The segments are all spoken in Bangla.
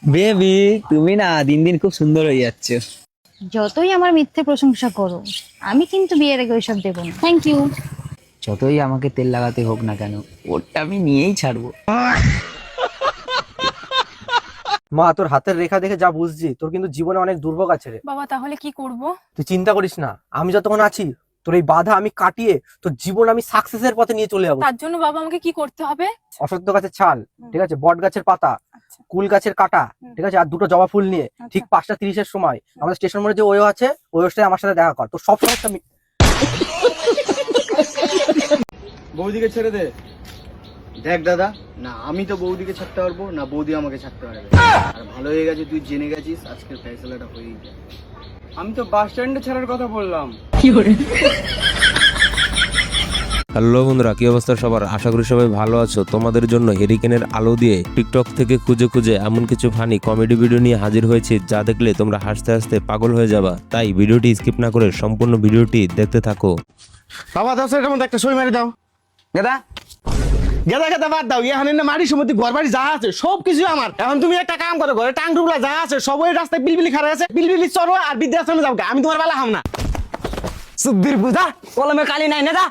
বেবি, তুমি না দিন দিন খুব সুন্দর হয়ে যাচ্ছ। যতই আমার মিথ্যে প্রশংসা করো, আমি কিন্তু বিয়ের আগে ওইসব দেবো না। Thank you. যতই আমাকে তেল লাগাতে হোক না কেন, ওটা আমি নিয়েই ছাড়বো। মা, তোর হাতের রেখা দেখে যা বুঝছি, তোর কিন্তু জীবনে অনেক দুর্ভোগ আছে রে। বাবা তাহলে কি করব? তুই চিন্তা করিস না, আমি যতক্ষণ আছি তোর এই বাধা আমি কাটিয়ে তোর জীবন আমি সাকসেসের পথে নিয়ে চলে যাবো। তার জন্য বাবা আমাকে কি করতে হবে? অশ্বত্থ গাছের ছাল, ঠিক আছে, বট গাছের পাতা, আচ্ছা। কুল গাছের কাটা, ঠিক আছে, আর দুটো জবা ফুল নিয়ে ঠিক 5:30 সময় আমাদের স্টেশন মোড়ে যে ওয়ো আছে ওই ওটাই আমার সাথে দেখা কর, তোর সব সমস্যা বৌদিকে ছেড়ে দে। দেখ দাদা, না আমি তো বৌদিকে ছাড়তে পারবো না বৌদি আমাকে ছাড়তে পারবে। আর ভালো হয়ে গেছে তুই জেনে গেছিস, আজকের ফেসলাটা হয়েই যায়। আমি তো বাস স্ট্যান্ডে ছাড়ার কথা বললাম। হ্যালো বন্ধুরা, কি অবস্থা সবার? আশা করি সবাই ভালো আছো। তোমাদের জন্য হেরিকেনের আলো দিয়ে টিকটক থেকে খুঁজে খুঁজে এমন কিছু ফানি কমেডি ভিডিও নিয়ে হাজির হয়েছি যা দেখলে তোমরা হাসতে হাসতে পাগল হয়ে যাবা। তাই ভিডিওটি স্কিপ না করে সম্পূর্ণ ভিডিওটি দেখতে থাকো। বাবা 10 মধ্যে একটা সই মারি দাও। দাদা, গেদা গেদা বাদ দাও, এখানে না মাটি সম্পত্তি ঘর বাড়ি যা আছে সব কিছু আমার। এখন তুমি একটা কাম করো, ঘরে টাং টুকলা যা আছে সব ওই রাস্তায় বিলবিলি খারা আছে, বিলবিলি চড়ো আর বৃদ্ধাশ্রমে যাও। আমি তোমার বেলা হাম না। সুবির বুঝা কলমে কালি নাই না দা।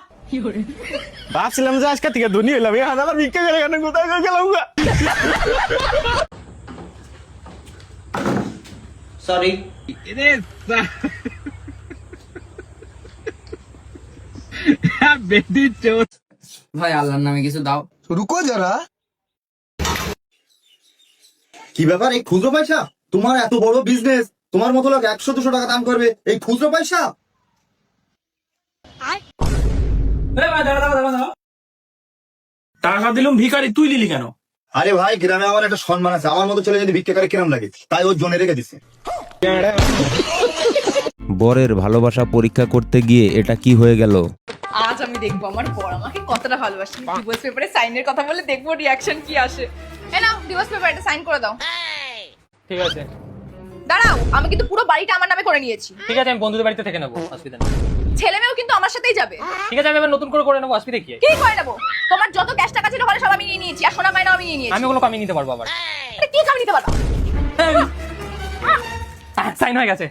ভাবছিলাম যে আজকে থেকে ধনী হইলাম, এখন আবার ভিক্ষা করে কেন কোথায় গেলাম। সরি। ভাই আল্লাহর নামে কিছু দাও। রুকো যারা। কি ব্যাপার, এই খুচরো পয়সা? তোমার এত বড় বিজনেস, তোমার মতো লোক 100-200 টাকা দাম করবে এই খুচরো পয়সা? টাকা দিলুম ভিখারি, তুই দিলি কেন? আরে ভাই, গ্রামে আমার একটা সম্মান আছে, আমার মতো ছেলে যদি ভিক্ষা করে কিরম লাগে, তাই ওর জন্য রেখে দিছে। বরের ভালোবাসা পরীক্ষা করতে গিয়ে এটা কি হয়ে গেল? আজ আমি দেখবো আমার বর আমাকে কতটা ভালোবাসে। ডিভোর্স পেপারে সাইনের কথা বলে দেখবো রিঅ্যাকশন কি আসে। এই নাও ডিভোর্স পেপারটা সাইন করে দাও। ঠিক আছে দাঁড়াও, আমি কিন্তু পুরো বাড়িটা আমার নামে করে নিয়েছি। ঠিক আছে, আমি বন্ধুদের বাড়িতে থেকে নেবো, অসুবিধা নেই। ছেলে মেয়েও কিন্তু আমার সাথেই যাবে। ঠিক আছে, আমি এবার নতুন করে নেবো, অসুবিধা কি? কি করে নেবো? তোমার যত ক্যাশ টাকা ছিল ঘরে সব আমি নিয়ে নিয়েছি, আর সোনা মাইনাও আমি নিয়ে নিয়েছি। আমি ওগুলো কামিয়ে নিতে পারবো আবার। এটা কি কামি নিতে পারবা? সাইন হয়ে গেছে।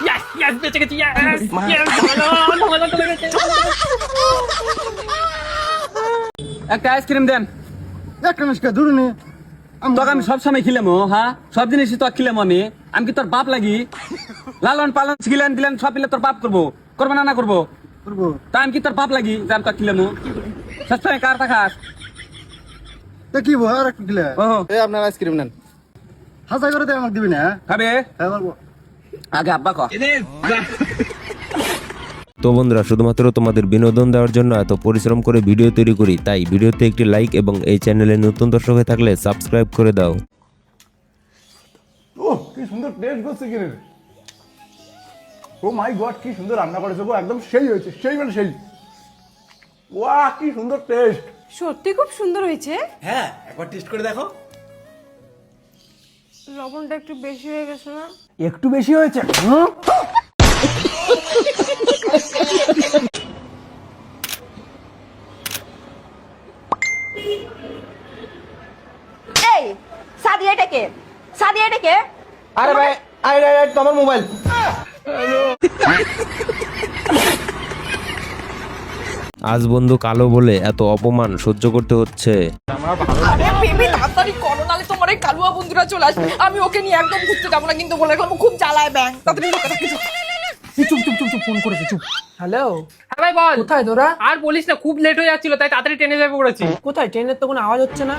ইয়েস ইয়েস, বেঁচে গেছি। ইয়েস ইয়েস, ভালো চলে গেছে। একটা আইসক্রিম দেন। একটা মিশকা দূর নে। তোকে আমি সবসময় খিলাম, হ্যাঁ সব জিনিসই তো খিলাম আমি কি তোর বাপ লাগি? লালন পালন খিলেন দিলেন সব পিলে তোর বাপ করবো না না করবো? তা আমি কি তোর বাপ লাগি যে আমি তোর খিলাম? সবসময় কার টাকাস তা কি বল, আর একটু দিলে এই আপনার আইসক্রিম নেন। হাসা করে দে, আমাকে দিবি না? খাবে? হ্যাঁ বলবো। আগে আব্বা ক। তো বন্ধুরা, শুধুমাত্র তোমাদের বিনোদন দেওয়ার জন্য এত পরিশ্রম করে ভিডিও তৈরি করি, তাই ভিডিওতে একটি লাইক এবং এই চ্যানেলে নতুন দর্শক হয়ে থাকলে সাবস্ক্রাইব করে দাও। ও কি সুন্দর টেস্ট করছে কিরে। ও মাই গড, কি সুন্দর রান্না করেছে গো, একদম সেই হয়েছে, সেই মানে সেই। ওয়াহ, কি সুন্দর টেস্ট। সত্যি খুব সুন্দর হয়েছে। হ্যাঁ, একবার টেস্ট করে দেখো। লবণটা একটু বেশি হয়ে গেছে না? একটু বেশি হয়েছে। এই সাদিয়াটাকে সাদিয়াটাকে আরে ভাই, আরে তোমার মোবাইল। আজ বন্ধু কালো বলে এত অপমান সহ্য করতে হচ্ছে। আরে বেবি তাড়াতাড়ি করো, নালে তোমার এই কালুয়া বন্ধুরা চলে আসবে। আমি ওকে নিয়ে একদম ঘুরতে যাবো না, কিন্তু বলে রাখলাম খুব জ্বালায় ব্যাং। তাড়াতাড়ি লোকে রাখি। চুপ চুপ চুপ চুপ, ফোন করেছে, চুপ। হ্যালো, হ্যাঁ ভাই বল। কোথায় তোরা? আর বলিস না, খুব লেট হয়ে যাচ্ছিল তাই তাড়াতাড়ি ট্রেনে যাবে করেছি। কোথায়? ট্রেনের তো কোনো আওয়াজ হচ্ছে না।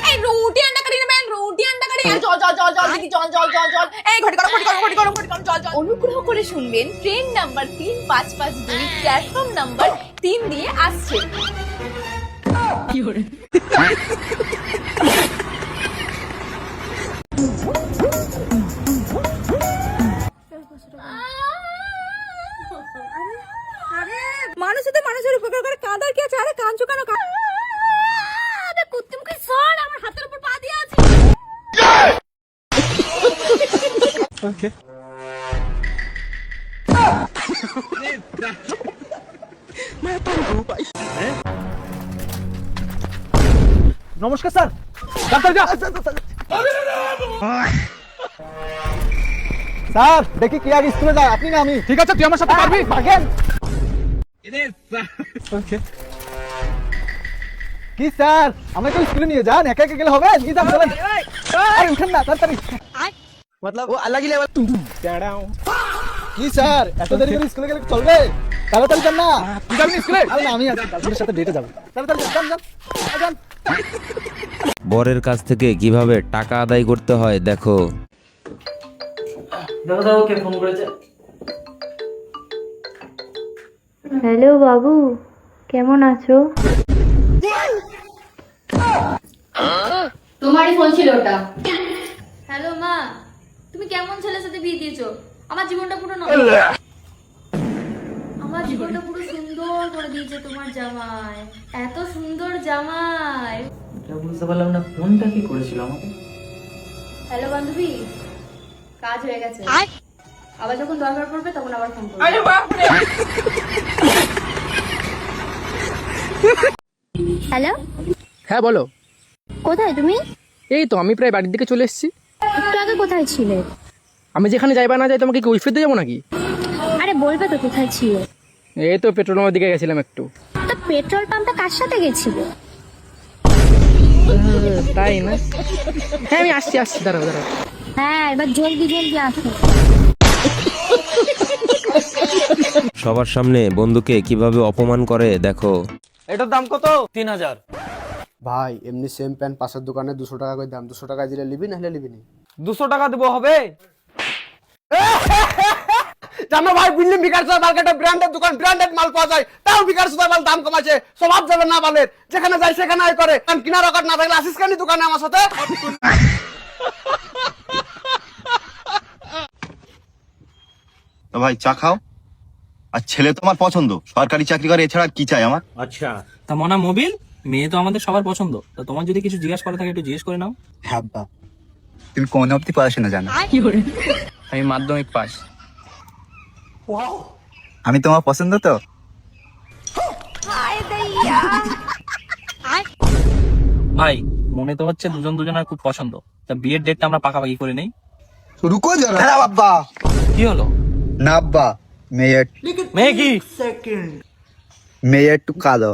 এই রুটি আন্ডা কারি নেবেন, রুটি আন্ডা কারি। জল জল জল জল দিদি, জল জল জল জল। এই ঘটি করো ঘটি করো ঘটি করো ঘটি করো, জল জল। অনুগ্রহ করে শুনবেন, ট্রেন নাম্বার 3552 প্ল্যাটফর্ম নাম্বার 3 দিয়ে আসছে। কি করে? মানুষ তো মানুষের উপকার করে, কাঁদার কি আছে? আরে কাঁদছো কেন? আরে কুত্তি মুখে সর, আমার হাতের উপর পা দিয়ে আছে। ওকে। নমস্কার স্যার। ডাক্তার যা। স্যার দেখি কি আগে স্কুলে যায়, আপনি না আমি। ঠিক আছে, তুই আমার সাথে পারবি, ভাগেন। কি স্যার, আমাকে স্কুলে নিয়ে যান, একা একা গেলে হবে? নিয়ে যান, চলেন। আরে উঠেন না, তাড়াতাড়ি। मतलब वो अलग ही लेवल। কি স্যার, এত দেরি করে স্কুলে গেলে চলবে? তাড়াতাড়ি যান না। তুই যাবি স্কুলে? আরে না, আমি আপনার সাথে ডেটে যাব। তাড়াতাড়ি যান, যান, যান। বরের কাছ থেকে কিভাবে টাকা আদায় করতে হয় দেখো। দেখো দেখো কে ফোন করেছে। হ্যালো বাবু, কেমন আছো? তোমারই ফোন ছিল ওটা। হ্যালো মা, তুমি কেমন ছেলের সাথে বিয়ে দিয়েছো? আমার জীবনটা পুরো আমার জীবনটা পুরো সুন্দর করে দিয়েছে তোমার জামাই। এত সুন্দর জামাই। এটা বুঝতে পারলাম না, ফোনটা কি করেছিল আমাকে? হ্যালো বান্ধবী, কাজ হয়ে গেছে। আবার যখন দরকার পড়বে তখন আবার ফোন করবে। হ্যালো, হ্যাঁ বলো। কোথায় তুমি? এই তো আমি প্রায় বাড়ির দিকে চলে এসেছি। একটু আগে কোথায় ছিলে? আমি যেখানে যাইবা না যাই তোমাকে কি উইফ দিতে যাবো নাকি? আরে বলবে তো কোথায় ছিলে। এই তো পেট্রোল পাম্পের দিকে গেছিলাম একটু। তো পেট্রোল পাম্পটা কার সাথে গেছিলে? তাই না? হ্যাঁ আমি আসছি আসছি, দাঁড়াও দাঁড়াও। হ্যাঁ, এবার জলদি জলদি আসো। সবার সামনে বন্ধুকে কিভাবে অপমান করে দেখো। এটার দাম কত? 3000। ভাই এমনি সেম প্যান্ট পাশের দোকানে 200 টাকা করে দাম, 200 টাকা দিলে নিবি, নাহলে নিবি না। 200 টাকা দেবো হবে? জানো ভাই, বিল্ডিং বিকাশ মার্কেটে ব্র্যান্ডেড দোকান, ব্র্যান্ডেড মাল পাওয়া যায়, তাও বিকাশ মাল দাম কমাছে। স্বভাব যাবে না বালের, যেখানে যায় সেখানে আয় করে। কিনার রেকর্ড না থাকলে আসিস কেন দোকানে আমার সাথে? তো ভাই চা খাও। আর ছেলে তোমার পছন্দ, সরকারি চাকরি করে, এছাড়া কি চাই আমার? আচ্ছা, তা মনা মোবিল মেয়ে তো আমাদের সবার পছন্দ। তা তোমার যদি কিছু জিজ্ঞাসা করা থাকে একটু জিজ্ঞেস করে নাও। হ্যাঁ বা, তুমি কোন অবধি পড়াশোনা জানো? আমি মাধ্যমিক পাস। আমি তোমার পছন্দ তো? ভাই মনে তো হচ্ছে দুজন দুজনের খুব পছন্দ। তা বিয়ের ডেটটা আমরা পাকাপাকি করে নেই। রুকো যারা। হ্যাঁ বাবা। কি হলো? না আব্বা, মেয়ে মেয়ে কি? মেয়ে একটু কালো।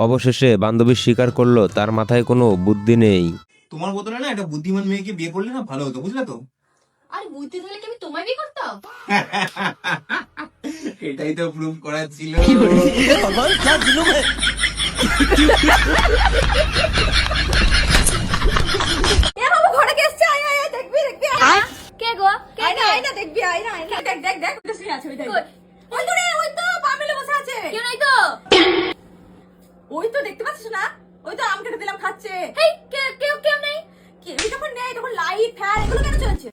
অবশেষে বান্ধবী স্বীকার করলো তার মাথায় কোনো বুদ্ধি নেই। তোমার বদলে না একটা বুদ্ধিমান মেয়েকে বিয়ে করলে না ভালো হতো, বুঝলে তো? আর বুদ্ধি ধরলে কি আমি তোমায় বিয়ে করতাম? এটাই তো প্রুভ করা ছিল। এ বাবু ঘরে কে এসেছে? আয় আয় আয়, দেখবি দেখবি। কে গো? কে আয় না, দেখবি, আয় না, আয় না। দেখ দেখ দেখ, ওই তো শুয়ে আছে, ওই দেখ। ওই তো রে, ওই তো পামেলে বসে আছে। কেন? ওই তো, ওই তো দেখতে পাচ্ছিস না? ওই তো আম কেটে দিলাম, খাচ্ছে। হেই, কেউ কেউ নেই। কেউ যখন নেই তখন লাইট ফ্যান এগুলো কেন চলছে?